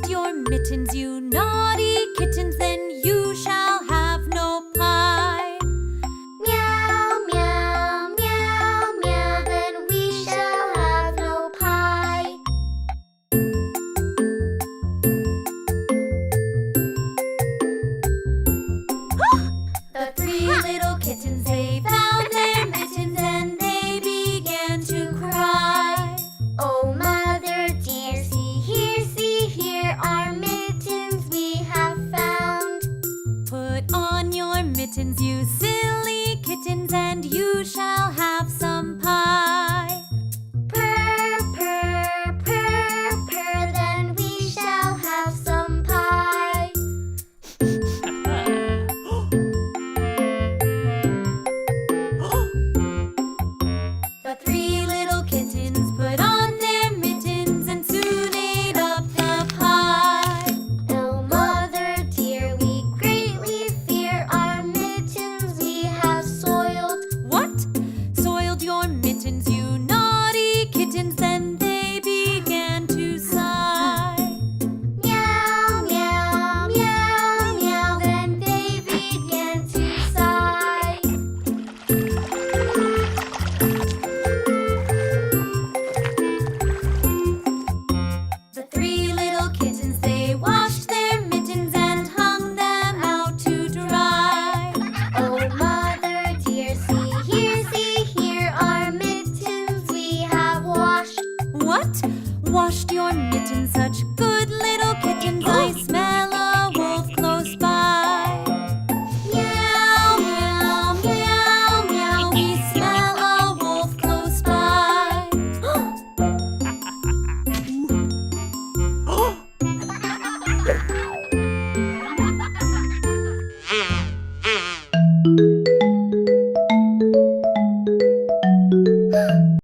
lost your mittens, you naughty kittens, then you shall have no pie. Meow, meow, meow, meow, then we shall have no pie. The three little kittens, they found their mittens and they began to cry. Oh, mother dear, see here, our mittens we have found. Put on your mittens, you silly kittens, and you shall have some pie. Purr, purr, purr, purr, then we shall have some pie. The three